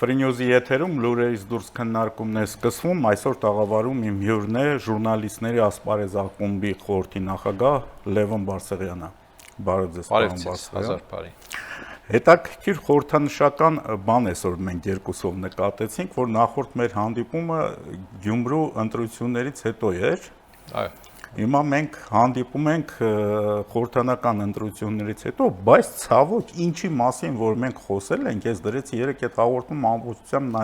Ֆրինյուզի եթերում լուրերից դուրս քննարկումն է սկսվում, այսօր տաղավարում իմ հյուրն է ժուրնալիստների ասպարեզ ակումբի խորհրդի նախագահ Լևոն Բարսեղյանը։ Բարև ձեզ, պարոն Բարսեղյան։ Հետաքրքիր խորհրդանշական բան այսօր մենք երկուսով նկատեցինք, որ նախորդ մեր հանդիպումը Գյումրու ընտրություններից հետո էր։ Այո։ Հիմա մենք հանդիպում ենք խորհրդանական ընտրություններից հետո, բայց ցավոք ինչի մասին որ մենք խոսել ենք, ես դրեցի 3 այդ հաղորդում ամբողջությամբ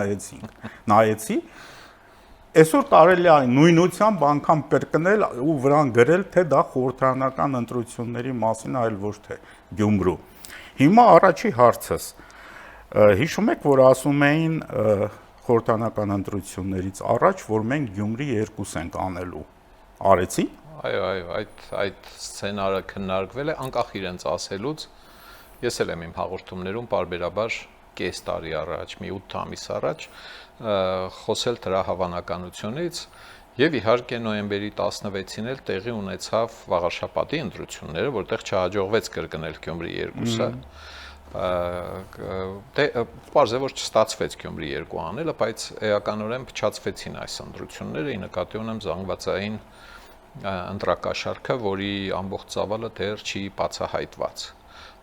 նայեցի, այսօր կարելի է նույնությամբ անգամ կրկնել ու վրան գրել, թե դա խորհրդանական ընտրությունների մասին, այլ ոչ թե Գյումրու։ Հիմա առաջի հարցս, հիշում եք, որ ասում էին խորհրդանական ընտրություններից առաջ, որ մենք Գյումրի 2 ենք անելու, արեցի։ Այո, այդ սցենարը քննարկվել է անկախ իրենց ասելուց, ես էլ եմ իմ հաղորդումներում պարբերաբար կես տարի առաջ, մի 8 ամիս առաջ խոսել դրա հավանականությունից եւ իհարկե նոյեմբերի 16-ին էլ տեղի ունեցավ Վաղարշապատի ընտրությունները, որտեղ չհաջողվեց կրկնել Գյումրի 2-ը, պարզ է, որ չստացվեց Գյումրի 2 անելը, բայց էականորեն փչացվեցին այս ընտրությունները, ի նկատի ունեմ զանգվածային ընտրակաշարքը, որի ամբողջ ծավալը դեռ չի բացահայտված։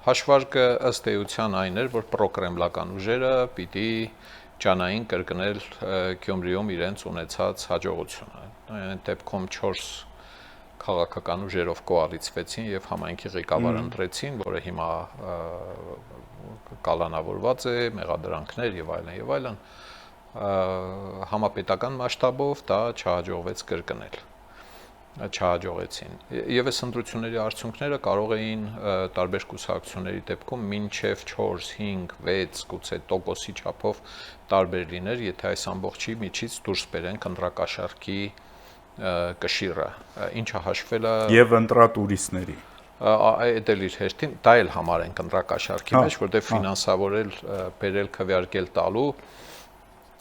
Հաշվարկը ըստ էության այն էր, որ պրոկրեմլական ուժերը պիտի ճանային կրկնել Գյումրիում իրենց ունեցած հաջողությունը։ Այն դեպքում 4 քաղաքական ուժերով կոալիցվեցին եւ համայնքի ղեկավար ընտրեցին, որը հիմա կալանավորված է, մեղադրանքներ եւ այլն, համապետական մասշտաբով դա չհաջողվեց կրկնել։ Չհաջողեցին։ Եվ այս ընտրությունների արդյունքները կարող էին տարբեր կուսակցությունների դեպքում մինչև 4, 5, 6 գուցե տոկոսի չափով տարբեր լիներ, եթե այս ամբողջի միջից դուրս բերենք ընտրակաշարքի կշիռը, ինչը հաշվել է եւ ընտրատուրիստների։ Այդ էլ իր հերթին, դա էլ համարենք ընտրակաշարքի մեջ, որտեղ ֆինանսավորել, բերել, քվեարկել տալու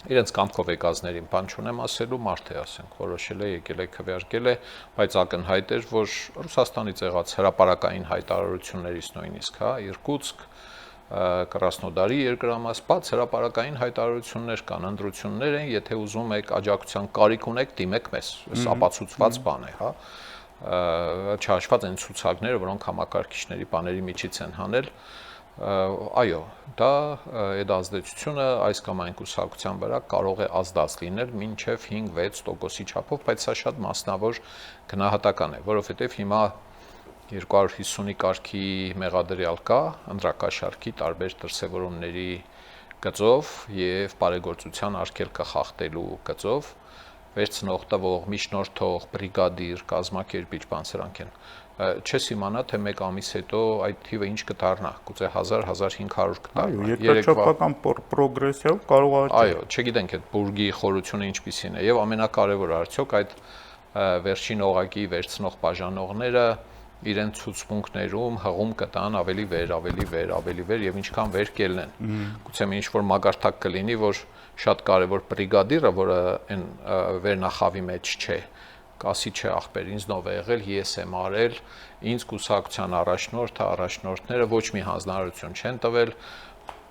իրենց կամքով եկածներին բան չունեմ ասելու, մարդ է, ասենք, որոշել է, եկել է, քվեարկել է, բայց ակնհայտ էր, որ Ռուսաստանից եղած հրապարակային հայտարարություններից նույնիսկ, Իրկուտսկ, Կրասնոդարի երկրամաս, բաց հրապարակային հայտարարություններ կան, ընտրություններ են, եթե ուզում եք աջակցության կարիք ունեք, դիմեք մեզ, այս ապացուցված բան է, չհաշված այն ցուցակները, որոնք համակարգիչների բաների միջից են հանել, այո, դա այդ ազդեցությունը այս կամ այն կուսակցության վրա կարող է ազդած լինել մինչև 5-6% չափով, բայց սա շատ մասնավոր գնահատական է, որովհետև հիմա 250-ի կարգի մեղադրյալ կա ընտրակաշարքի տարբեր դրսևորումների գծով եւ բարեգործության արգելքը խախտելու գծով վերցնող, տվող, միջնորդող, բրիգադիր, կազմակերպիչ, բան սրանք են։ Չես իմանա, թե մեկ ամիս հետո այդ թիվը ինչ կդառնա, գուցե 1000-1500 կդառնա։ Երկրաչափական պրոգրեսիայով կարող է։ Այո, չգիտենք այդ բուրգի խորությունը ինչպիսին է եւ ամենակարևորը արդյոք այդ վերջին օղակի վերցնող բաժանողները իրենց ցուցմունքներում հղում կտան ավելի վեր եւ ինչքան վեր կելնեն։ Գուցե մի ինչ-որ մագարտակ կլինի, որ շատ կարևոր բրիգադիրը, որը այն վերնախավի մեջ չէ, կասի չէ ախպեր, ինձնով է եղել, ես եմ արել, ինձ կուսակցության առաջնորդները ոչ մի հանձնարարություն չեն տվել,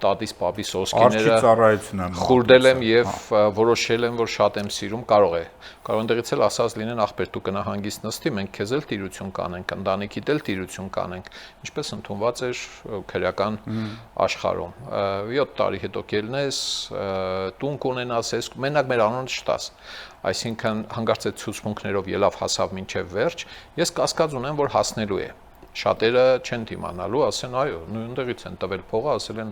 տատիս պապիս ոսկիները խուրդել եմ եւ որոշել եմ, որ շատ եմ սիրում, կարող է այնտեղից էլ ասած լինեն ախպեր դու կնա հանգիստ նստի, մենք քեզ էլ տիրություն կանենք, ընտանիքիդ էլ տիրություն կանենք, ինչպես ընդունված էր քրեական աշխարհում 7 տարի հետո կելնես, տուն կունենաս, մենակ մեր անունը չտաս, այսինքն հանգարց այդ ցուցմունքներով ելավ հասավ մինչև վերջ, ես կասկած ունեմ, որ հասնելու է, շատերը չեն դիմանալու, ասեն այո, նույնտեղից են տվել փողը, ասել են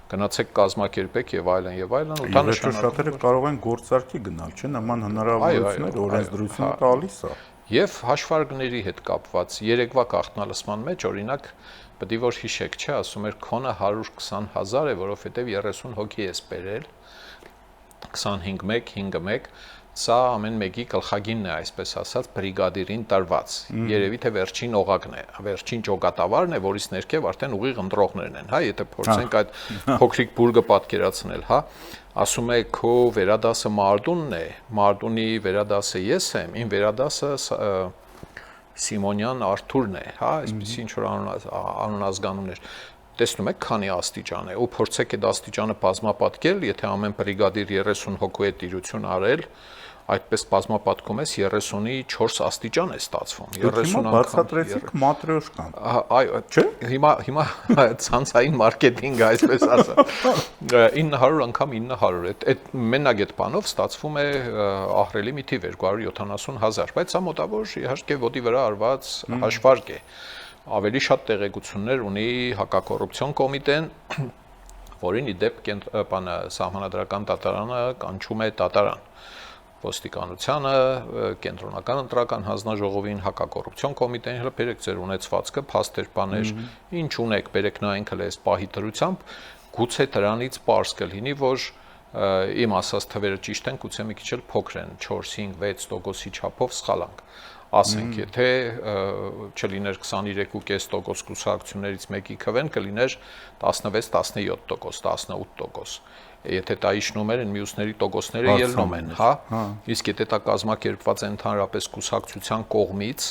գնացեք կազմակերպեք եւ այլն, ու տանշանակ շատերը կարող են գործարքի գնալ, չէ՞, նման հնարավորություններ օրենսդրությունը տալիս է։ Եվ հաշվարկների հետ կապված երեկվա գաղտնալսման մեջ օրինակ պետք է որ հիշեք, չէ, ասում էր քոնը 120,000 է, որովհետեւ 30 հոգի է սպերել 25-1 Սա ամեն մեկի գլխագինն է, այսպես ասած, բրիգադիրին տրված։ Երևի թե վերջին օղակն է, վերջին ճոգատավարն է, որից ներքև արդեն ուղիղ ընտրողներն են, եթե փորձենք այդ փոքրիկ բուրգը պատկերացնել, ասում է քո վերադասը Մարդունն է, Մարդունի վերադասը ես եմ, իմ վերադասը Սիմոնյան Արթուրն է, այսպես ինչ որ անուն ազգանուններ։ տեսնում եք քանի աստիճան է, ու փորձեք այդ աստիճանը բազմապատկել, եթե ամեն բրիգադիր 30 հոգու է տիրություն արել, այդպես բազմապատկում ես 30-ի 4 աստիճան է ստացվում։ 30 անգամ բացատրեցիք մատրյոշկան։ Այո, չէ։ Հիմա ցանցային մարքեթինգ այսպես ասած 900 անգամ 900 այդ մենակ այդ բանով ստացվում է ահռելի մի թիվ 270,000, բայց սա մոտավոր իհարկե ոտի վրա արված հաշվարկ է։ Ավելի շատ տեղեկություններ ունի հակակոռուպցիոն կոմիտեն, որին ի դեպ սահմանադրական դատարանը կանչում է դատարան։ Ոստիկանությանը, կենտրոնական ընտրական հանձնաժողովին, հակակոռուպցիոն կոմիտեին հələ բերեք ձեր ունեցվածքը, փաստեր, բաներ, ինչ ունեք, բերեք նայենք հələ այս պահի դրությամբ, գուցե դրանից պարզ կլինի, որ իմ ասած թվերը ճիշտ են, գուցե մի քիչ էլ փոքր են, 4-5-6% չափով սխալանք։ Ասենք, եթե չլիներ 23.5% կուսակցություններից մեկի քվեն, կլիներ 16-17%, 18%։ Եթե դա իջնում են, մյուսների տոկոսները ելնում են, հա։ Իսկ եթե դա կազմակերպված է ընդհանրապես կուսակցության կողմից,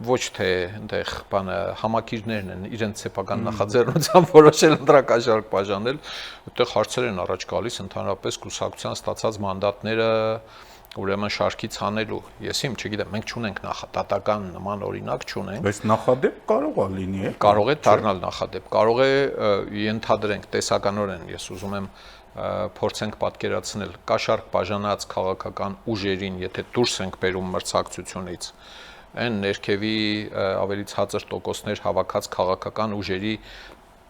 ոչ թե այնտեղ բանը համակիրներն են իրենց սեփական նախաձեռնությամբ որոշել ընտրակաշառք բաժանել, այդտեղ հարցեր են առաջ գալիս ընդհանրապես կուսակցության ստացած մանդատները ուրեմն շարքից հանելու։ Ես իմ չգիտեմ, մենք չունենք նախադատական նման օրինակ չունենք։ Բայց նախադեպ կարող է լինի, կարող է դառնալ նախադեպ, կարող է ենթադրենք տեսականորեն, ես ուզում եմ փորձենք պատկերացնել կաշառք բաժանած քաղաքական ուժերին, եթե դուրս ենք բերում մրցակցությունից, այն ներքևի ավելի ցածր տոկոսներ հավաքած քաղաքական ուժերի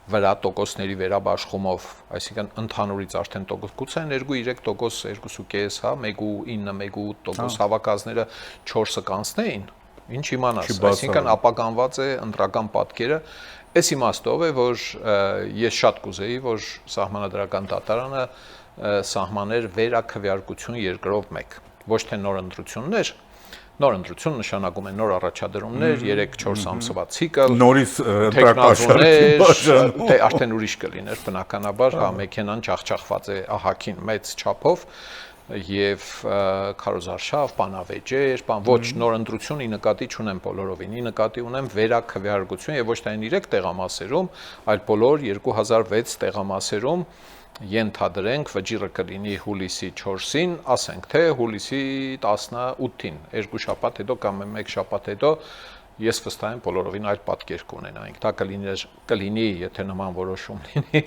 վրա տոկոսների վերաբաշխումով, այսինքն ընդհանուրից արդեն տոկոս, գուցե 2-3%, 2.5, հա, 1.9, 1.8% հավաքածները 4-ը կանցնեին, ինչ իմանաս, այսինքն ապականված է ընտրական պատկերը, այս իմաստով է, որ ես շատ կուզեի, որ սահմանադրական դատարանը սահմաներ վերաքվեարկություն երկրով մեկ, ոչ թե նոր ընտրություններ, նոր ընտրություն նշանակում է նոր առաջադրումներ, 3-4 ամսվա ցիկլ, նորից ընտրակաշառք թե արդեն ուրիշ կլիներ, բնականաբար, հա, մեքենան ջախջախված է ահագին մեծ չափով եւ քարոզարշավ, բանավեճեր, ոչ նոր ընտրություն ի նկատի չունեմ բոլորովին, ի նկատի ունեմ վերաքվեարկություն եւ ոչ թե այն 3 տեղամասերում, այլ բոլոր 2006 տեղամասերում ենթադրենք վճիռը կլինի հուլիսի 4-ին, ասենք թե հուլիսի 18-ին, 2 շաբաթ հետո կամ 1 շաբաթ հետո ես վստահ եմ բոլորովին այլ պատկեր կունենայինք։ Դա կլինի, եթե նման որոշում լինի։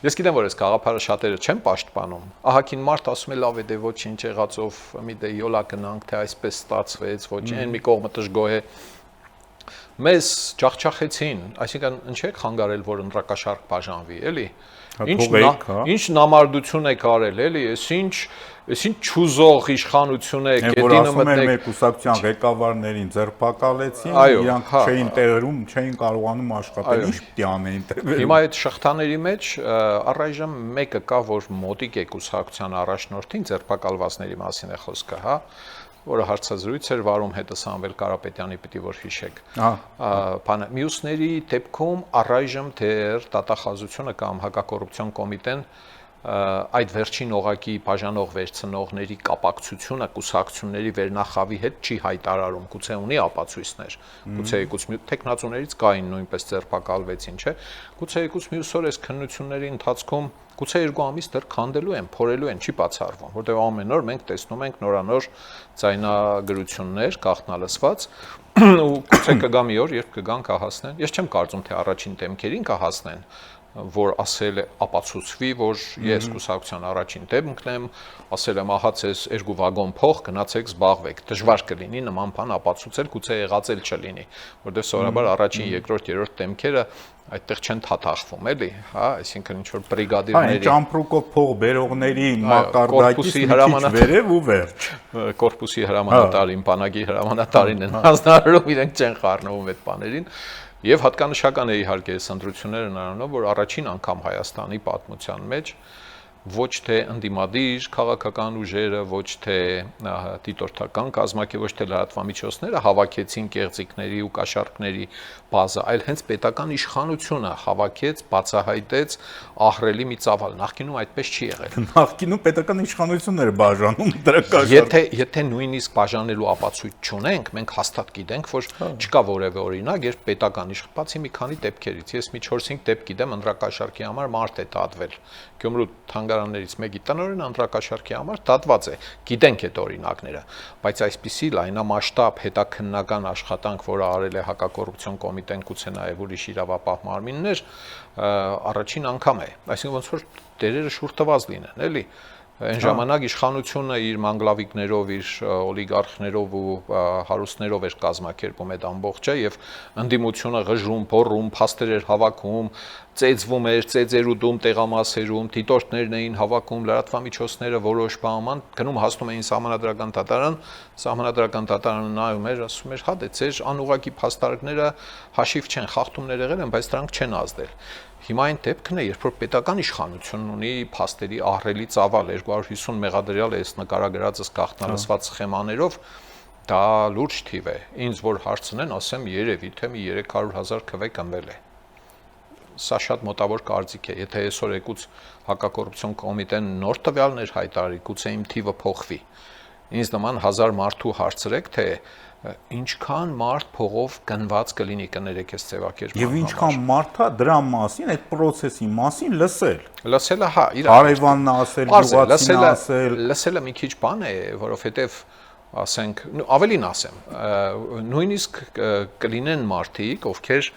Ես գիտեմ, որ այս գաղափարը շատերը չեն պաշտպանում։ Ահագին մարդ ասում է լավ է, դե ոչինչ եղածով մի դե յոլա գնանք, թե այսպես ստացվեց, ոչ այն մի կողմը դժգոհ է։ Մեզ ջախջախեցին, այսինքն ինչ եք խանգարել, որ ընտրակաշառք բաժանվի, էլի։ Ինչ նամարդություն եք արել, էլի, այս ինչ չուզող իշխանություն է, գետինը մտնեք։ Մեր կուսակցության ղեկավարներին ձերբակալեցին, իրանք չէին տեղերում, չէին կարողանում աշխատել, ինչ պիտի անեին տեղերում։ Հիմա այդ շղթաների մեջ առայժմ մեկը կա, որ մոտիկ է կուսակցության առաջնորդին, ձերբակալվածների մասին է խոսքը, հա, որը հարցազրույց էր վարում հետը Սամվել Կարապետյանի պիտի որ հիշեք։ Մյուսների դեպքում առայժմ դեռ դատախազությունը կամ հակակոռուպցիոն կոմիտեն այդ վերջին օղակի բաժանող վերցնողների կապակցությունը կուսակցությունների վերնախավի հետ չի հայտարարում, գուցե ունի ապացույցներ, գուցե եկուց տեխնացուներից կային նույնպես ձերբակալվեցին, չէ, գուցե եկուց մյուս օր այս քննությունների ընթացքում գուցե 2 ամիս դեռ քանդելու են, փորելու են, չի բացառվում, որտեղ ամեն օր մենք տեսնում ենք նորանոր ձայնագրություններ, գաղտնալսված, ու գուցե կգա մի օր, երբ կգան կհասնեն։ Ես չեմ կարծում, թե առաջին դեմքերին կհասնեն, որ ասել է ապացուցվի, որ ես կուսակցության առաջին դեմքն եմ, ասել եմ ահա ցես 2 վագոն փող, գնացեք զբաղվեք։ Դժվար կլինի նման բան ապացուցել, գուցե եղած էլ չլինի, որտեղ սովորաբար առաջին, երկրորդ, երրորդ դեմքերը այդտեղ չեն թաթախվում, էլի, հա, այսինքն ինչ որ բրիգադիրների ճամպրուկով փող բերողների մակարդակից մի քիչ վերև ու վերջ։ Կորպուսի հրամանատարին, բանակի հրամանատարին են հանձնարարում, իրենք չեն խառնվում այդ բաներին։ Եվ հատկանշական է իհարկե այս ընտրությունները նրանով, որ առաջին անգամ Հայաստանի պատմության մեջ ոչ թե ընդդիմադիր քաղաքական ուժերը, ոչ թե դիտորդական կազմակերպ, ոչ թե լրատվամիջոցները հավաքեցին կեղծիքների ու կաշառքների բազա, այլ հենց պետական իշխանությունը հավաքեց, բացահայտեց ահռելի մի ծավալ։ Նախկինում այդպես չի եղել։ Նախկինում պետական իշխանությունները բաժանում դրա կաշառք։ Եթե նույնիսկ բաժանելու ապացույց չունենք, մենք հաստատ գիտենք, որ չկա որևէ օրինակ, երբ պետական բացի մի քանի դեպքերից, ես մի 4-5 դեպք գիտեմ, ընտրակաշառքի համար մարդ է դատվել։ Գյումրու թանգարաններից մեկի տնօրենը ընտրակաշառքի համար դատված է։ Գիտենք այդ օրինակները, բայց այսպիսի լայնամասշտաբ հետաքննական աշխատանք, որը արել է հակակոռուպցիոն կոմիտեն, գուցե նաև ուրիշ իրավապահ մարմիններ, առաջին անգամ է։ Այսինքն ոնց որ դերերը շուռ տված լինեն, էլի։ Այն ժամանակ իշխանությունը իր մանգլավիկներով, իր օլիգարխներով ու հարուստներով էր կազմակերպում այդ ամբողջը եւ ընդդիմությունը ղժում, փոռում, փաստեր էր հավաքում, ծեծվում էր, ծեծեր ուտում տեղամասերում, դիտորդներն էին հավաքում, լրատվամիջոցները որոշ բանման գնում հասնում էին սահմանադրական դատարանը նայում էր, ասում էր, հա դե ձեր անուղակի փաստարկները հաշիվ չեն, խախտումներ եղել են, բայց դրանք չեն ազդել։ Հիմա այն դեպքն է, երբ որ պետական իշխանությունն ունի փաստերի ահռելի ծավալ 250 մեղադրյալ է, այս նկարագրածս գաղտնալսված սխեմաներով, դա լուրջ թիվ է։ Ինձ որ հարցնեն, ասեմ երևի թե մի 300,000 քվե կմվել է։ Սա շատ մոտավոր կարծիք է։ Եթե այսօր եկուց հակակոռուպցիոն կոմիտեն նոր տվյալներ հայտարարի, գուցե իմ թիվը փոխվի։ Ինձ նման 1000 մարդու հարցրեք, թե ինչքան մարդ փողով գնված կլինի, կներեք այս ձևակերպման։ Եվ ինչքան մարդա դրա մասին, այդ process-ի մասին լսել։ Լսելը, հա, Հարևանն ասել, գյուղացին ասել։ Լսելը մի քիչ բան է, որովհետև ասենք, ավելին ասեմ, նույնիսկ կլինեն մարդիկ, ովքեր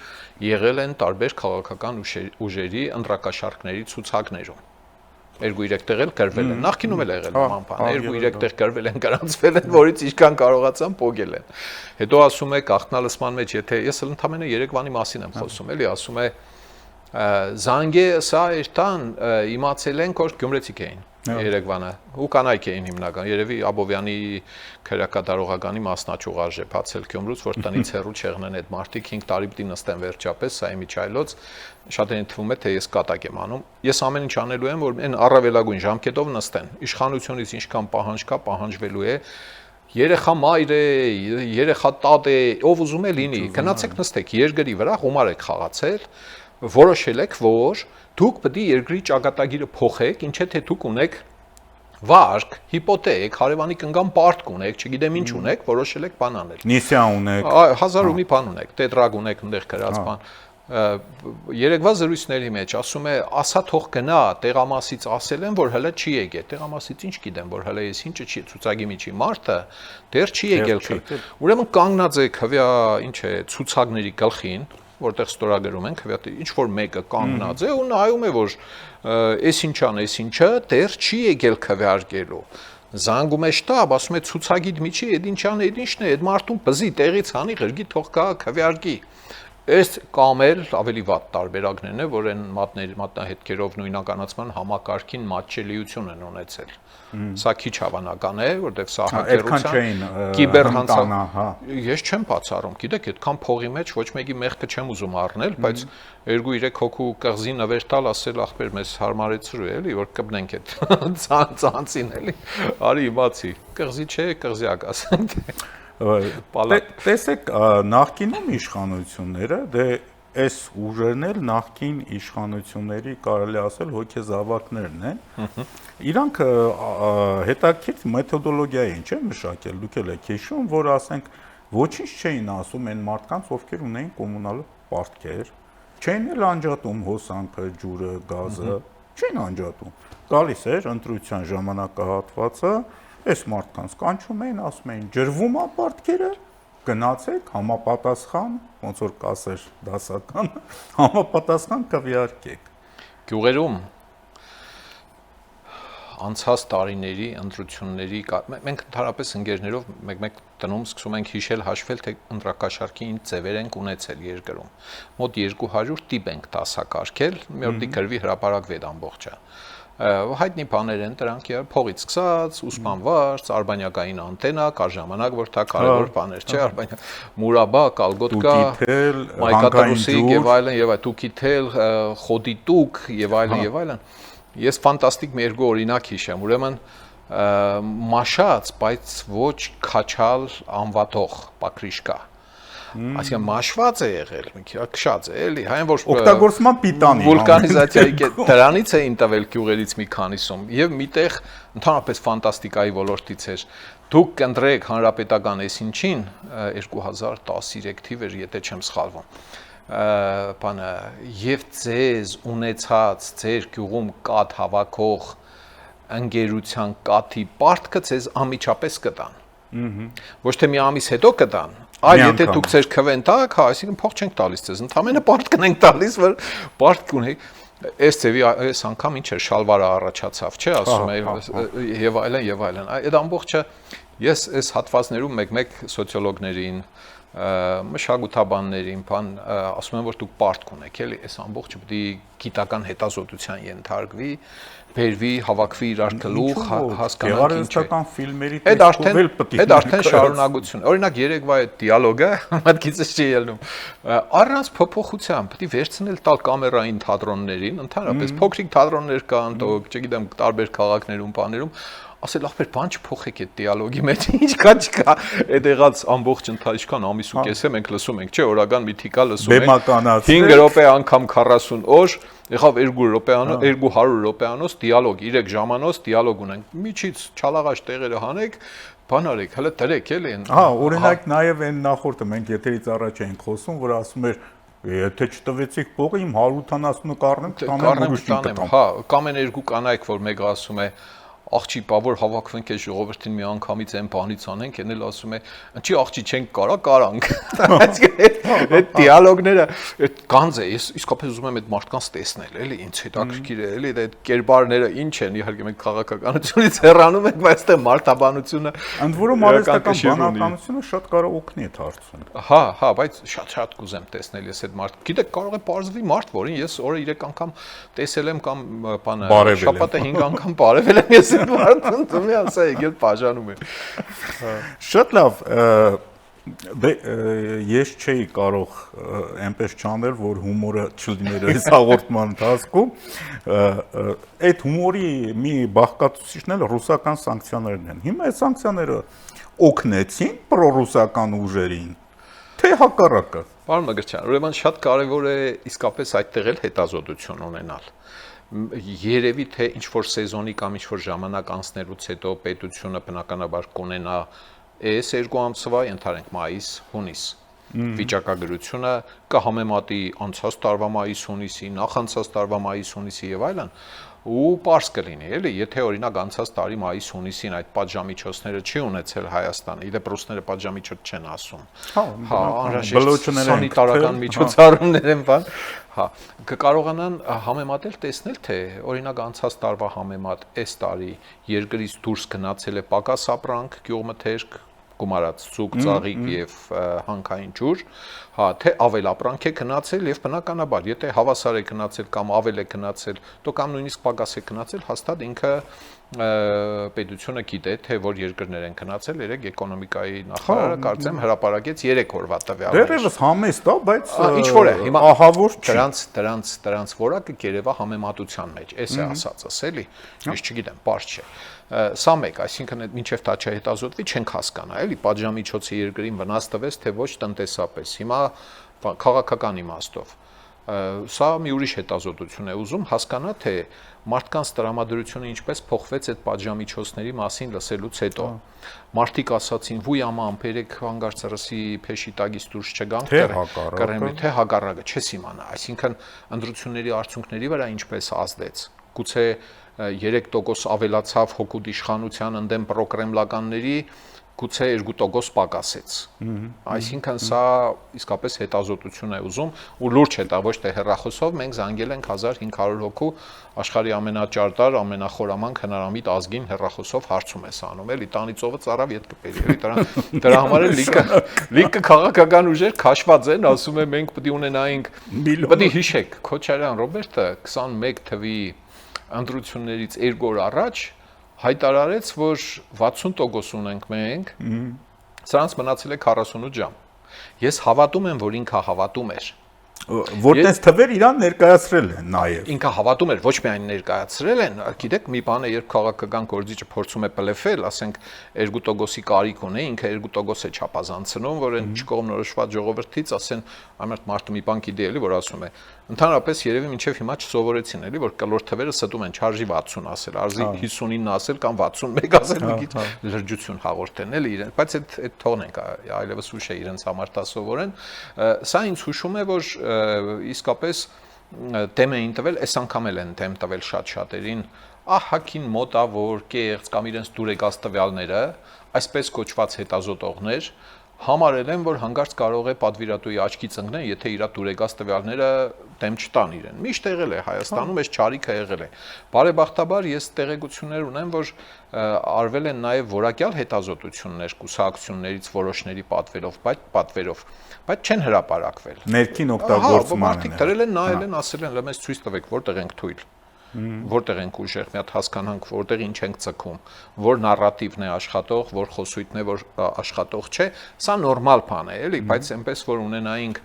եղել են տարբեր քաղաքական ուժերի ընտրակաշառքների ցուցակներում։ 2-3 տեղ էլ գրվել են, նախկինում էլ եղել նման բան, 2-3 տեղ գրվել են, գրանցվել են, որից ինչքան կարողացան փոգել են։ Հետո ասում է գաղտնալսման մեջ, եթե ես ընդամենը Երևանի մասին եմ խոսում, էլի, ասում է զանգե սա երթան իմացել ենք, որ գյումրեցիք էին Երևանը, ու կանայք էին հիմնական, երևի Աբովյանի քրեակադարողականի մասնաճյուղ արժե բացել Գյումրուց, որ տնից հեռու չեղնեն այդ մարդիկ 5 տարի պիտի նստեն վերջապես, սա իմիջայլոց, շատերին թվում է, թե ես կատակ եմ անում։ Ես ամեն ինչ անելու եմ, որ այն առավելագույն ժամկետով նստեն։ Իշխանությունից ինչքան պահանջ կա, պահանջվելու է։ Երեխա մայր է, երեխա տատ է, ով ուզում է լինի, գնացեք նստեք երկրի վրա, գումար եք խաղացել, որոշել եք, որ դուք պետք է երկրի ճակատագիրը փոխեք, ինչ թե դուք ունեք վարկ, հիպոթեկ, հարևանի կնգան պարտք ունեք, չգիտեմ ինչ ունեք, որոշել եք բան անել։ Նիսիա ունեք։ 1000 ու մի բան ունեք, տետրագ ունեք, այնտեղ գրած բան։ Երեկվա զրույցների մեջ ասում է, ասա թող գնա, տեղամասից ասել են, որ հələ չի եկել։ Տեղամասից ինչ գիտեմ, որ հələ ես ինչը չի ցուցակի միջի մարդը դեռ չի եկել։ Ուրեմն կանգնած է քվյա, ինչ է, ցուցակների գլխին, որտեղ ստորագրում են, ինչ որ մեկը կանգնած է ու նայում է, որ էս ինչան, էս ինչը դեռ չի եկել քվեարկելու։ Զանգում է շտաբ, ասում է ցուցակիդ միջի, այդ ինչան, այդ ինչն է, այդ մարդուն բզի տեղից հանի, ղրգի թող գա քվեարկի։ Այս կամ էլ ավելի վատ տարբերակներն է, որ այն մատնահետքերով նույնականացման համակարգին մատչելիություն են ունեցել։ Սա քիչ հավանական է, որտեղ սա հակերության կիբերհանցավ։ Ես չեմ բացառում, գիտեք, այդքան փողի մեջ ոչ մեկի մեղքը չեմ ուզում առնել, բայց 2-3 հոգու կղզի նվեր տալ, ասել ախպեր մեզ հարմարեցրու էլի, որ կպնենք այդ ցանցին էլի։ Արի իմացի, կղզի չէ, կղզյակ ասենք։ Տեսեք, նախկինում իշխանությունները, դե այս ուժերն էլ նախկին իշխանությունների կարելի ասել հոգեզավակներն են, իրանք հետաքրքիր մեթոդոլոգիա են, չէ՞ մշակել, դուք էլ եք հիշում, որ ասենք ոչինչ չէին ասում այն մարդկանց, ովքեր ունեին կոմունալ պարտքեր, չէին էլ անջատում հոսանքը, ջուրը, գազը, չէին անջատում, գալիս էր ընտրության ժամանակահատվածը, այս մարդկանց կանչում էին, ասում էին ջրվում է պարտքերը, գնացեք, համապատասխան, ոնց որ կասեր դասական, համապատասխան քվեարկեք։ Գյուղերում անցած տարիների ընտրությունների մենք ընդհանրապես ընկերներով մեկ-մեկ տնում սկսում ենք հիշել, հաշվել, թե ընտրակաշառքի ինչ ձևեր ենք ունեցել երկրում։ Մոտ 200 տիպ ենք դասակարգել, մի օր դիգրվի հրապարակվի այդ ամբողջը։ Հայտնի բաներ են դրանք, փողից սկսած, ուսմանվարց, արբանյակային անտենա, կար ժամանակ, որ դա կարևոր բաներ չէ, արբանյակ, մուրաբա, կալգոտկա, մայկատրուսիկ եւ այլն, եւ այդ տուկիթել, խոդիտուկ եւ այլն եւ այլն։ Ես ֆանտաստիկ մի երկու օրինակ հիշեմ, ուրեմն մաշած, բայց ոչ քաչալ անվատող պակրիշկա։ Այսինքն մաշված է եղել, մի քիչ քշած է, էլի, հայն որ օգտագործման պիտանի վուլկանիզացիայի դրանից է ինտավել գյուղերից մի քանիսում եւ միտեղ ընդհանրապես ֆանտաստիկայի ոլորտից էր։ Դուք կընտրեք հանրապետական էսինչին 2013 թիվ էր, եթե չեմ սխալվում։ Բանը եւ ձեզ ունեցած ձեր գյուղում կաթ հավաքող ընկերության կաթի պարտքը ձեզ անմիջապես կտան։ Ոչ թե մի ամիս հետո կտան, այլ եթե դուք ձեր քվեն տաք, հա, այսինքն փող չենք տալիս ձեզ, ընդամենը պարտքն ենք տալիս, որ պարտք ունեք։ Այս ծեվի այս անգամ ինչ էր շալվարը առաջացավ, չէ, ասում է եւ այլն եւ այլն։ Այդ ամբողջը ես այս հատվածներում մեկ-մեկ սոցիոլոգներին, մշակութաբաններին, բան ասում են, որ դուք պարտք ունեք, էլի, այս ամբողջը պետք է գիտական հետազոտության ենթարկվի, բերվի, հավաքվի իրար գլուխ, հասկանանք ինչ է։ Գեղարվեստական ֆիլմերի տեսքով էլ պետք է։ Այդ արդեն շարունակություն։ Օրինակ երեկվա այդ դիալոգը մտքիցս չի ելնում։ Առանց փոփոխության պետք է վերցնել տալ կամերային թատրոններին, ընդհանրապես փոքրիկ թատրոններ կան, չգիտեմ, տարբեր քաղաքներում, բաներում, ասել ախպեր բան չփոխեք այդ դիալոգի մեջ, ինչ կա չկա, այդ եղած ամբողջ ինչքան ամիս ու կես է մենք լսում ենք, չէ, օրական միթիկա լսում ենք 5 րոպե անգամ 40 օր, եղավ 2 րոպեանոց, 200 րոպեանոց դիալոգ, 3 ժամանոց դիալոգ ունենք, միջից չալաղաշ տեղերը հանեք, բան արեք, հələ դրեք էլի։ Հա, օրինակ նաև այն նախորդը մենք եթերից առաջ էինք խոսում, որ ասում էր եթե չտվեցիք փողը իմ 180-ը կառնեմ, տանեմ, հա, կամ այն երկու կանայք, որ մեկը ասում է աղջի բավոր հավաքվենք այս ժողովրդին մի անգամից այն բանից անենք, այն էլ ասում է, ինչի աղջի չենք կարա, կարանք։ Այդ դիալոգները, այդ գանձ է, ես իսկապես ուզում եմ այդ մարդկանց տեսնել, էլի, ինձ հետաքրքիր է, էլի, այդ կերպարները ինչ են, իհարկե մենք քաղաքականությունից հեռանում ենք, բայց դե մարդաբանությունը ընդ որում արհեստական բանականությունը շատ կարող օգնի այդ հարցում։ Հա, բայց շատ կուզեմ տեսնել ես այդ մարդ։ Գիտեք, կարող է պարզվի մարդ, որին ես օրը 3 անգամ տեսել եմ կամ բանը շաբաթը 5 անգամ բարևել եմ ես Մարդուն դու ասա եկել բաժանում է։ Շատ լավ, դե ես չէի կարող այնպես չանել, որ հումորը չլիներ այս հաղորդման ընթացքում։ Այդ հումորի մի բաղկացուցիչն էլ ռուսական սանկցիաներն են։ Հիմա այդ սանկցիաները օգնեցին պրոռուսական ուժերին, թե հակառակը։ Պարոն Մկրտչյան, ուրեմն շատ կարևոր է իսկապես այդտեղ էլ հետազոտություն ունենալ։ Երևի թե ինչ որ սեզոնի կամ ինչ որ ժամանակ անցնելուց հետո պետությունը բնականաբար կունենա այս 2 ամսվա, ընդհանրենք մայիս, հունիս վիճակագրությունը կհամեմատի անցած տարվա մայիս-հունիսի, նախանցած տարվա մայիս-հունիսի եւ այլն, ու պարզ կլինի, էլի, եթե օրինակ անցած տարի մայիս-հունիսին այդ պատժամիջոցները չի ունեցել Հայաստանը, իդեպ ռուսները պատժամիջոց չեն ասում։ Հա, անհրաժեշտ սանիտարական միջոցառումներ են, բան։ Հա, կկարողանան համեմատել, տեսնել, թե օրինակ անցած տարվա համեմատ այս տարի երկրից դուրս գնացել է պակաս ապրանք, գյուղմթերք, գումարած ցուկ, ծաղիկ եւ հանքային ջուր, հա, թե ավել ապրանք է գնացել եւ բնականաբար, եթե հավասար է գնացել կամ ավել է գնացել, то կամ նույնիսկ պակաս է գնացել, հաստատ ինքը պետությունը գիտե, թե որ երկրներ են գնացել, երեք էկոնոմիկայի նախարարը կարծեմ հրապարակեց 3 օրվա տվյալներ։ Դեռևս համեստ է, բայց ինչ որ է, հիմա ահավոր դրանց որակը գերեվա համեմատության մեջ, էս է ասածս, էլի, ես չգիտեմ, պարզ չէ։ Սա մեկ, այսինքն մինչև դա չհետազոտվի չենք հասկանա, էլի, պատժամիջոցը երկրին վնաս տվեց, թե ոչ տնտեսապես։ Հիմա քաղաքական իմաստով սա մի ուրիշ հետազոտություն է ուզում հասկանա, թե մարդկանց տրամադրությունը ինչպես փոխվեց այդ պատժամիջոցների մասին լսելուց հետո։ Մարդիկ ասացին՝ «Վույ աման, բերեք հանգարցրսի փեշի տագից դուրս չգանք, կռեմի թե հակառակը», չես իմանա, այսինքն ընտրությունների արդյունքների վրա ինչպես ազդեց։ Գուցե 3% ավելացավ հոգուտ իշխանության ընդդեմ պրոկրեմլականների, գուցե 2% պակասեց։ Այսինքն սա իսկապես հետազոտություն է ուզում ու լուրջ է դա, ոչ թե հեռախոսով, մենք զանգել ենք 1500 հոգու աշխարհի ամենաճարտար, ամենախորամանկ հնարամիտ ազգին հեռախոսով հարցում է անում, էլի տանի ծովը ծառավ ետ կպերի, էլի դրա համար էլ լիքը քաղաքական ուժեր քաշված են, ասում են մենք պետք է ունենայինք, պետք է հիշեք, Քոչարյան Ռոբերտը 21 թվականի ընտրություններից 2 օր առաջ հայտարարեց, որ 60% ունենք մենք, սրանց մնացել է 48 ժամ։ Ես հավատում եմ, որ ինքը հավատում էր։ Որտես թվեր իրան ներկայացրել են նաև։ Ինքը հավատում էր ոչ միայն ներկայացրել են, գիտեք, մի բան է, երբ քաղաքական գործիչը փորձում է բլեֆել, ասենք 2%-ի կարիք ունի, ինքը 2% է չափազանցնում, որ այն չկողմնորոշված ժողովրդից ասեն, ամենից մարդը մի բան գիտի էլի, որ ասում է։ Ընդհանրապես երևի մինչև հիմա չսովորեցին էլի, որ կլոր թվերը ստում են, չարժի 60 ասել, արժի 59 ասել կամ 61 ասել, մի քիչ լրջություն հաղորդեն էլի իրեն, բայց այդ թողնենք, այլևս ուշ է իրենց համար դա սովորեն։ Սա ինձ հուշում է, որ իսկապես դեմ էին տվել, այս անգամ էլ են դեմ տվել շատ-շատերին, ահագին մոտավոր, կեղծ կամ իրենց դուրեկած տվյալները, այսպես կոչված հետազոտողներ համարել են, որ հանկարծ կարող է պատվիրատուի աչքից ընկնել, եթե իր դուրեկած տվյալները դեմ չտան իրեն։ Միշտ եղել է Հայաստանում, այս չարիքը եղել է։ Բարեբախտաբար ես տեղեկություններ ունեմ, որ արվել են նաև որակյալ հետազոտություններ կուսակցություններից որոշների պատվերով, բայց չեն հրապարակվել։ Ներքին օգտագործման մարդիկ դրել են, նայել են, ասել են, լեմես ցույց տվեք, որտեղ ենք թույլ։ Որտեղ ենք ուժեղ, մի հատ հասկանանք, որտեղ ինչ ենք ցկում, որ նարատիվն է աշխատող, որ խոսույթն է, որ աշխատող չէ, սա նորմալ բան է, էլի, բայց այնպես որ ունենայինք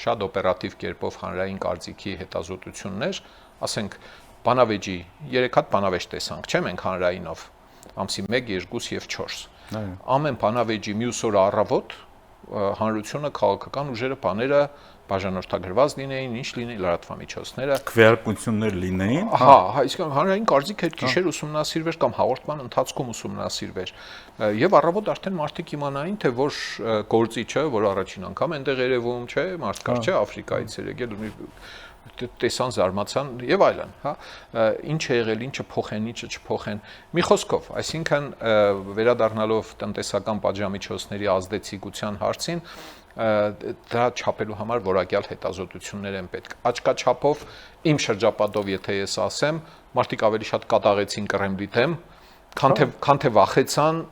շատ օպերատիվ կերպով հանրային կարծիքի հետազոտություններ, ասենք բանավեճի 3 հատ բանավեճ տեսանք, չէ՞ մենք հանրայինով, ամսի 1, 2 եւ 4։ Ամեն բանավեճի մյուս օրը առավոտ հանրությունը քաղաքական ուժերը բաները բաժանորդագրված լինեին, ինչ լինեին լրատվամիջոցները, քվեարկություններ լինեին։ Հա, այսինքն հանրային կարծիքը այդ գիշեր ուսումնասիրվեր կամ հաղորդման ընթացքում ուսումնասիրվեր։ Եվ առավոտ արդեն մարդիկ իմանային, թե որ գործիչը, որ առաջին անգամ այնտեղ երևում, չէ, մարդկար չէ, Աֆրիկայից էր եկել, տեսան, զարմացան եւ այլն, հա, ինչ է եղել, ինչը փոխեն, ինչը չփոխեն։ Մի խոսքով, այսինքն վերադառնալով տնտեսական պատժամիջոցների ազդեցիկության հարցին, դա չափելու համար որակյալ հետազոտություններ են պետք։ Աչքաչափով իմ շրջապատով, եթե ես ասեմ, մարդիկ ավելի շատ կատաղեցին Կրեմլի դեմ, քան թե վախեցան,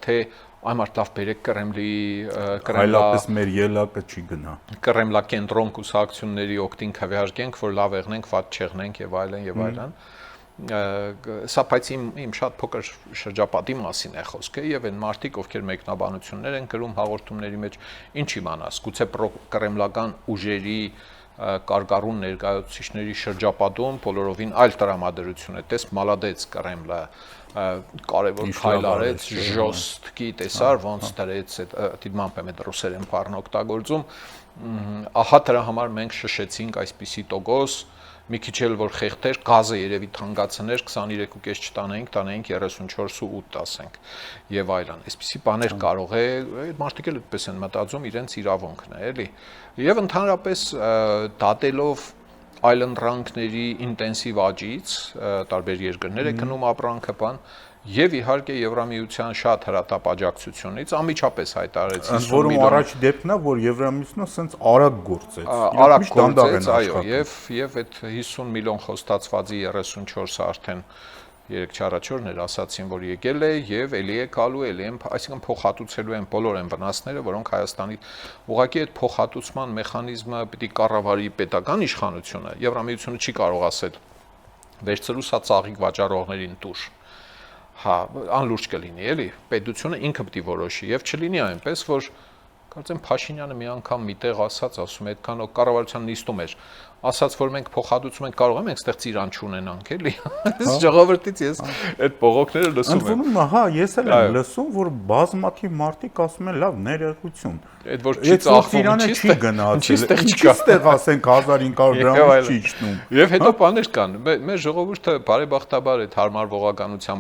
թե այ մարդ լավ բերեք Կրեմլի այլապես մեր ելակը չի գնա։ Կրեմլակենտրոն կուսակցությունների օգտին քվեարկենք, որ լավ եղնենք, վատ չեղնենք եւ այլն եւ այլն։ Սա բայց իմ շատ փոքր շրջապատի մասին է խոսքը եւ այն մարդիկ, ովքեր մեկնաբանություններ են գրում հաղորդումների մեջ, ինչ իմանաս, գուցե կրեմլական ուժերի կարգառուն ներկայացուցիչների շրջապատում բոլորովին այլ տրամադրություն է, տես մալադեց Կրեմլը, կարևոր քայլ արեց, ժոստկի տեսար, ոնց դրեց այդ դիտմամբ եմ այդ ռուսերեն բառն օգտագործում, ահա դրա համար մենք շշեցինք այսպիսի տոկոս, մի քիչ էլ որ խեղդեր, գազը երևի թանկացներ, 23.5 չտանեինք, տանեինք 34.8 ասենք եւ այլն։ Այսպիսի բաներ կարող է, այդ մարդիկ էլ այդպես են մտածում, իրենց իրավունքն է, էլի։ Եվ ընդհանրապես դատելով այլընտրանքների ինտենսիվ աճից, տարբեր երկրներ է գնում ապրանքը բան, եւ իհարկե Եվրամիության շատ հրատապ աջակցությունից անմիջապես հայտարարեց 50 որում միլիոն առաջ դեպքն է, որ Եվրամիությունը սենց արագ գործեց։ Արագ գործեց, այո, եւ այդ 50 միլիոն խոստացվածի 34-ը արդեն 3-4 օրներ ասացին, որ եկել է եւ ելի է գալու, ելի են, այսինքն փոխհատուցելու են բոլոր այն վնասները, որոնք Հայաստանի ուղղակի այդ փոխհատուցման մեխանիզմը պիտի կառավարի պետական իշխանությունը։ Եվրամիությունը չի կարող ասել վերցրու սա ծաղիկ վաճառողներին տուր։ Հա, անլուրջ կլինի, էլի, պետությունը ինքը պիտի որոշի եւ չլինի այնպես, որ կարծեմ Փաշինյանը մի անգամ միտեղ ասում է, այդքան կառավարության նիստում էր, ասաց, որ մենք փոխհատուցում ենք, կարող ենք այդտեղ ծիրան չունենանք, էլի։ Այս ժողովրդից ես այդ բողոքները լսում եմ։ Ընդունում, հա, ես էլ եմ լսում, որ բազմաթիվ մարդիկ ասում են, լավ, ներերություն։ Այդ որ չի ծախվում, չի գնացել, ինչի՞ստեղ ասենք 1500 դրամ չի իջնում։ Եվ հետո բաներ կան, մեր ժողովուրդը բարեբախտաբար այդ հարմար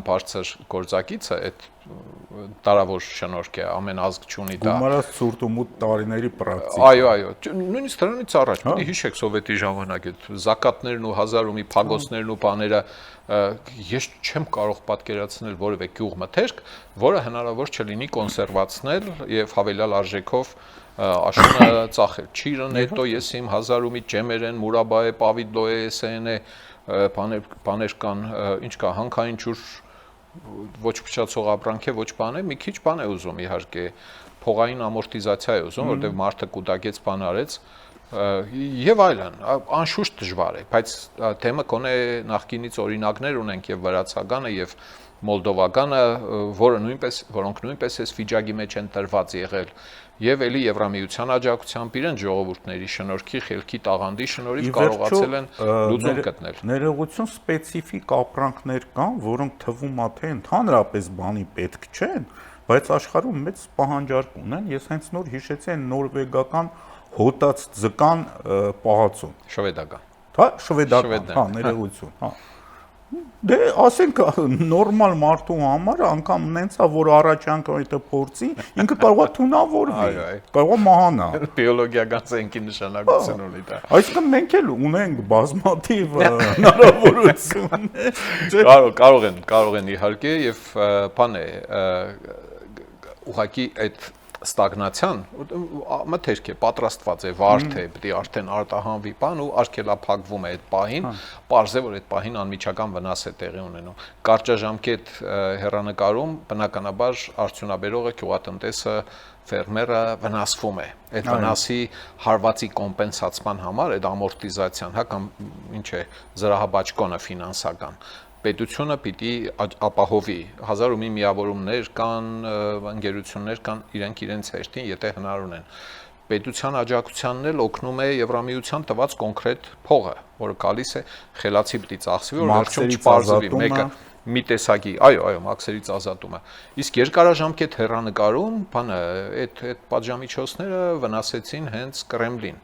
բարձր գործակիցը, այդ տարավոր շնորհք է, ամեն ազգ չունի դա։ Գումարած ցուրտ ու մութ տարիների պրակտիկա։ Այո, նույնիսկ դրանից առաջ, պիտի հիշեք սովետի ժամանակ այդ զակատներն ու 1000 ու մի փագոցներն ու բաները, ես չեմ կարող պատկերացնել որևէ գյուղ մթերք, որը հնարավոր չլինի կոնսերվացնել եւ հավելյալ արժեքով աշունը ծախել։ Չիրն հետո ես իմ 1000 ու մի ջեմերեն, մուրաբայե, պավիդլոե, էսեն է, բաներ կան, ինչ կա, հանքային ջուր ոչ փչացող ապրանք է, ոչ բան է, մի քիչ բան է ուզում իհարկե, փողային ամորտիզացիա է ուզում, որտեղ մարդը կուտակեց բան արեց, Եվ այլն, անշուշտ դժվար է, բայց թեմը կոնե նախկինից օրինակներ ունենք եւ վրացագանը եւ մոլդովականը, որոնք նույնպես էս վիճակի մեջ են տրված եղել եւ էլի Եվրամիության աջակցությամբ իրեն ժողովուրդների շնորհքի, խելքի տաղանդի շնորհիվ կարողացել են լուծում գտնել։ Ներողություն սպეციფიկ ապրանքներ կան, որոնք թվում է թե ընդհանրապես բանի պետք չեն, բայց աշխարհում մեծ պահանջարկ ունեն։ Ես հենց նոր հիշեցի այն նորվեգական հոտած ձկան պահածուն։ Շվեդական։ Հա, շվեդական, հա, ներողություն, հա։ Դե ասենք նորմալ մարդու համար անգամ նենցա որ առաջանքը այդ փորձի ինքը կարող է թունավորվի, կարող է մահանա։ Բիոլոգիական ցենքի նշանակություն ունի դա։ Այսինքն մենք էլ ունենք բազմաթիվ հնարավորություն։ Կարող են իհարկե եւ բան է ուղղակի այդ ստագնացիան մթերք է պատրաստված է վարդ է պետք է արդեն արտահանվի բան ու արգելափակվում է այդ պահին պարզ է որ այդ պահին անմիջական վնաս է տեղի ունենում կարճաժամկետ հեռանկարում բնականաբար արդյունաբերողը գյուղատնտեսը ֆերմերը վնասվում է այդ վնասի հարվածի կոմպենսացման համար այդ ամորտիզացիան հա կամ ինչ է զրահաբաճկոնը ֆինանսական պետությունը պիտի ապահովի հազար ու մի միավորումներ կան ընկերություններ կան իրենց հերթին եթե հնար ունեն պետության աջակցությանն էլ օգնում է Եվրամիության տված կոնկրետ փողը որը գալիս է խելացի պիտի ծախսվի որ վերջում չպարզվի մեկը մի տեսակի այո մաքսերից ազատումը իսկ երկարաժամկետ հեռանկարում բանը այդ պատժամիջոցները վնասեցին հենց Կրեմլին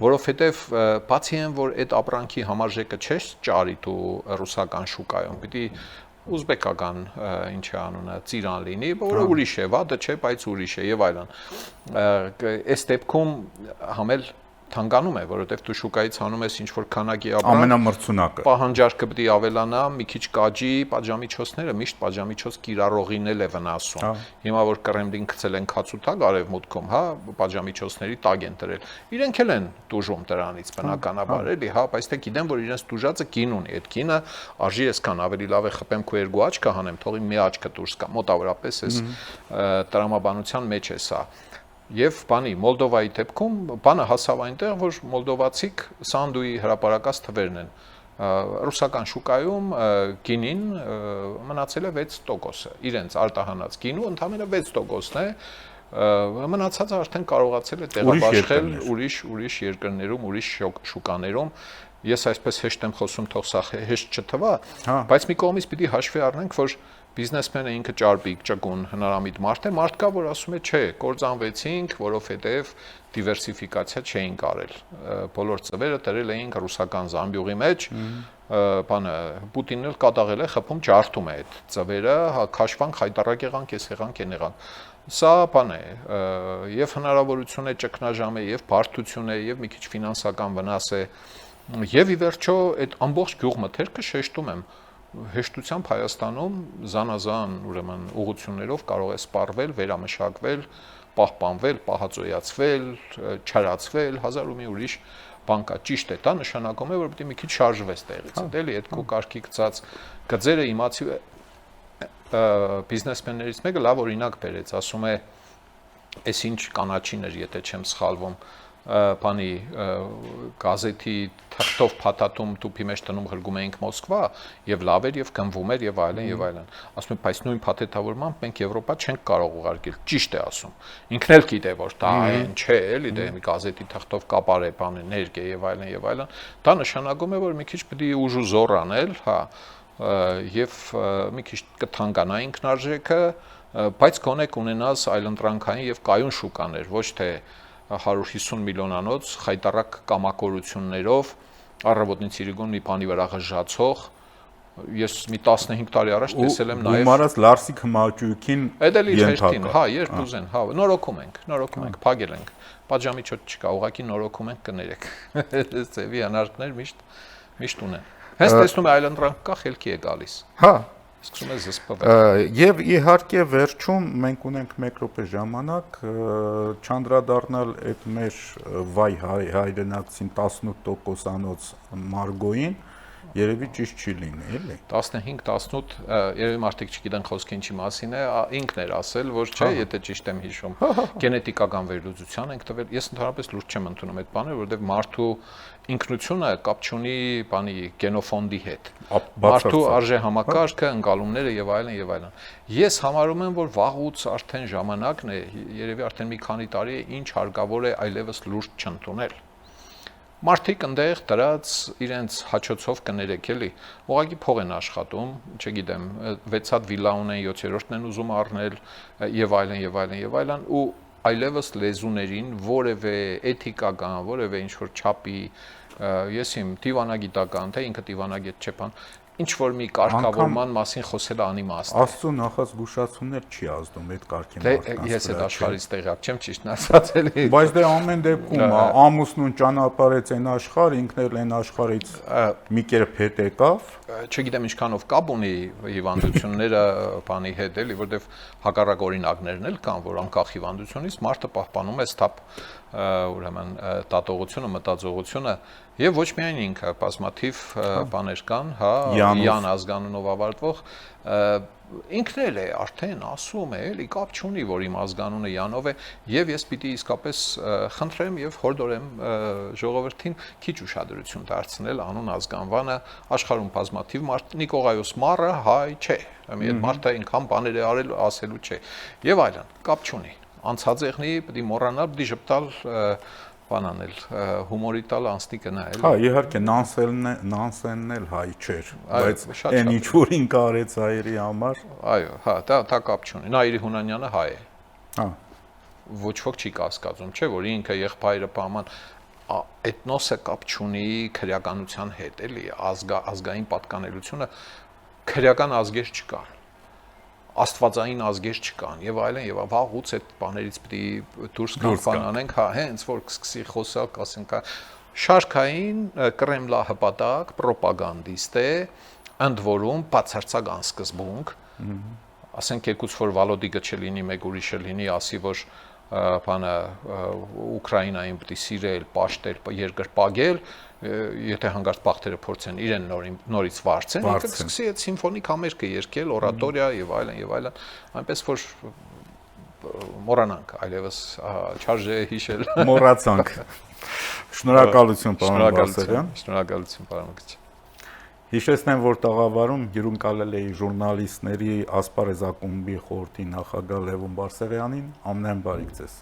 որովհետև բացի այն որ այդ ապրանքի համարժեքը չէ ճարի դու ռուսական շուկայում պիտի ուզբեկական ինչ է անունը ծիրան լինի որը ուրիշ է վատը չէ բայց ուրիշ է եւ այլն այս դեպքում համել թանկանում է, որովհետև դու շուկայից հանում ես ինչ-որ քանակի ապրանք, ամենամրցունակը։ Պահանջարկը պետք է ավելանա, մի քիչ կաճի, պատժամիջոցները միշտ պատժամիջոց կիրառողին էլ է վնասում։ Հիմա որ Կրեմլին գցել են քացութակ արևմուտքում, հա, պատժամիջոցների տակ են դրել։ Իրենք էլ են տուժում դրանից բնականաբար, էլի, հա, բայց թե գիտեն, որ իրենց տուժածը կին ունի, այդ կինը արժի այսքան ավելի լավ է խփեմ քո երկու աչքը հանեմ, թողի մի աչքը դուրս գա, մոտավորապես էս տրամաբանության մեջ է սա։ Եվ բանի Մոլդովայի դեպքում բանը հասավ այնտեղ, որ մոլդովացիք սանդուի հրապարակած թվերն են։ Ռուսական շուկայում գինին մնացել է 6%-ը, իրենց արտահանած գինու ընդամենը 6%-ն է, մնացածը արդեն կարողացել է տեղաբաշխել ուրիշ երկրներում, ուրիշ շուկաներում։ Ես այսպես հեշտ եմ խոսում, թող սա հեշտ չթվա, բայց մի կողմից պիտի հաշվի առնենք, որ բիզնեսմենը ինքը ճարպիկ, ճկուն, հնարամիտ մարդ է, մարդ կա, որ ասում է, չէ, կործանվեցինք, որովհետև դիվերսիֆիկացիա չէինք արել։ Բոլոր ծվերը դրել էինք ռուսական զամբյուղի մեջ, բանը Պուտինն էլ կատաղել է, խփում ջարդում է այդ ծվերը, քաշվանք, հայտարարակ եղանք, ես եղանք, են եղանք։ Սա բան է, եւ հնարավորություն է ճգնաժամ է, եւ բարդություն է, եւ մի քիչ ֆինանսական վնաս է, եւ ի վերջո այդ ամբողջ գյուղմթերքը շեշտում եմ հեշտությամբ Հայաստանում զանազան ուրեմն ուղղություններով կարող է սպառվել, վերամշակվել, պահպանվել, պահածոյացվել, չարացվել, հազար ու մի ուրիշ բան կա, ճիշտ է, դա նշանակում է, որ պետք է մի քիչ շարժվես տեղից, էլի այդ քո կարգի գծած գծերը իմացի բիզնեսմեններից մեկը լավ օրինակ բերեց, ասում է, այս ինչ կանաչին էր, եթե չեմ սխալվում, բանի գազեթի թղթով փաթաթում տուփի մեջ տնում հրգում էինք Մոսկվա եւ լավ էր եւ գնվում էր եւ այլն եւ այլն ասում եմ բայց նույն փաթեթավորմամբ մենք Եվրոպա չենք կարող ուղարկել ճիշտ է ասում ինքն էլ գիտե որ դա այն չէ էլի դե մի գազեթի թղթով կապար է բանը ներք է եւ այլն դա նշանակում է որ մի քիչ պետք է ուժ ու զոր անել հա եւ մի քիչ կթանկանա ինքնարժեքը բայց գոնե կունենաս այլընտրանքային եւ կայուն շուկաներ ոչ թե 150 միլիոնանոց խայտարակ կամակորություններով առավոտից իրիկուն մի բանի վրա ղժացող ես մի 15 տարի առաջ տեսել եմ նաև Գումարած Լարսիկ Հմաճուկին ենթակա հա երբ ուզեն հա նորոգում ենք փագել ենք պատժամիջոց չկա ուղղակի նորոգում ենք կներեք այս ծեվի անարգներ միշտ ունեն հենց տեսնում է այլընտրանք կա խելքի է գալիս հա սկսում է զսպվել եւ իհարկե վերջում մենք ունենք 1 րոպե ժամանակ չանդրադառնալ այդ մեր վայ հայրենակցին 18%-անոց Մարգոյին երևի ճիշտ չի լինի, էլի։ 15-18 երևի մարդիկ չգիտեն խոսքը ինչի մասին է, ինքն էր ասել, որ չէ, եթե ճիշտ եմ հիշում, գենետիկական վերլուծության ենք տվել։ Ես ընդհանրապես լուրջ չեմ ընդունում այդ բանը, որովհետև մարդու ինքնությունը կապ չունի բանի գենոֆոնդի հետ։ Մարդու արժե համակարգը, ընկալումները եւ այլն եւ այլն։ Ես համարում եմ, որ վաղուց արդեն ժամանակն է, երևի արդեն մի քանի տարի է, ինչ հարկավոր է այլևս լուրջ չընդունել։ Մարդիկ ընդեղ դրած իրենց հաճոցով կներեք էլի, ուղղակի փող են աշխատում, չգիտեմ, 6 հատ վիլա ունեն, 7-րդն են ուզում առնել եւ այլն եւ այլն եւ այլն ու այլևս լեզուներին որևէ էթիկական, որևէ ինչ որ չափի ես իմ դիվանագիտական, թե ինքը դիվանագետ չէ բան, ինչ որ մի կարգավորման մասին խոսելը անիմաստ է։ Աստծո նախազգուշացումներ չի ազդում այդ կարգի մարդկանց։ Ես այդ աշխարհից տեղյակ չեմ, ճիշտն ասած էլի։ Բայց դե ամեն դեպքում ամուսնուն ճանապարհեց այն աշխարհ, ինքն էլ այն աշխարհից մի կերպ հետ եկավ։ Չգիտեմ ինչքանով կապ ունի հիվանդությունները բանի հետ էլի, որովհետև հակառակ օրինակներն էլ կան, որ անկախ հիվանդությունից մարդը պահպանում է սթափ ուրեմն տատողությունը, մտածողությունը եւ ոչ միայն ինքը, բազմաթիվ բաներ կան, հա, Յան ազգանունով ավարտվող ինքն էլ է արդեն ասում է, էլի կապ չունի, որ իմ ազգանունը Յանով է եւ ես պիտի իսկապես խնդրեմ եւ հորդորեմ ժողովրդին քիչ ուշադրություն դարձնել անուն ազգանվանը աշխարհում բազմաթիվ մարդ Նիկողայոս Մարը հայ չէ, այդ մարդը այնքան բաներ է արել ասելու չէ եւ այլն, կապ չունի անցածեղնի պիտի մոռանալ, պիտի ժպտալ բանանել, հումորի տալ անստիկը նայել։ Հա, իհարկե նանսենն էլ հայ չէր, բայց այն ինչ որ ինքը արեց հայերի համար։ Այո, հա, դա կապ չունի։ Նաիրի Հունանյանը հայ է։ Հա։ Ոչ ոք չի կասկածում, չէ՞ որ ինքը եղբայրը բաման էթնոսը կապ չունի քրեականության հետ, էլի, ազգային պատկանելությունը քրեական ազգեր չկան։ Աստվածային ազգեր չկան եւ այլն եւ վաղուց այդ բաներից պիտի դուրս գանք, հա, հենց որ սկսի խոսալ, ասենք շարքային կրեմլահպատակ պրոպագանդիստ է, ընդ որում բացարձակ անսկզբունք, ասենք եկուց որ Վալոդիկը չլինի, մեկ ուրիշը լինի, ասի որ բանը Ուկրաինային պիտի սիրել, պաշտել, երկրպագել, եթե հանգարց բախտերը փորձեն իրեն նորից վարձեն, ինքը սկսի այդ սիմֆոնիկ համերգը երգել, օրատորիա եւ այլն, այնպես որ մոռանանք, այլևս չարժե հիշել։ Մոռացանք։ Շնորհակալություն, պարոն Բասարյան։ Շնորհակալություն, պարոն Մկիչ։ Հիշեցնեմ, որ տաղավարում հյուրընկալել էի ժուրնալիստների ասպարեզակումբի խորհրդի նախագահ Լևոն Բարսեղյանին, ամենայն բարիք ձեզ։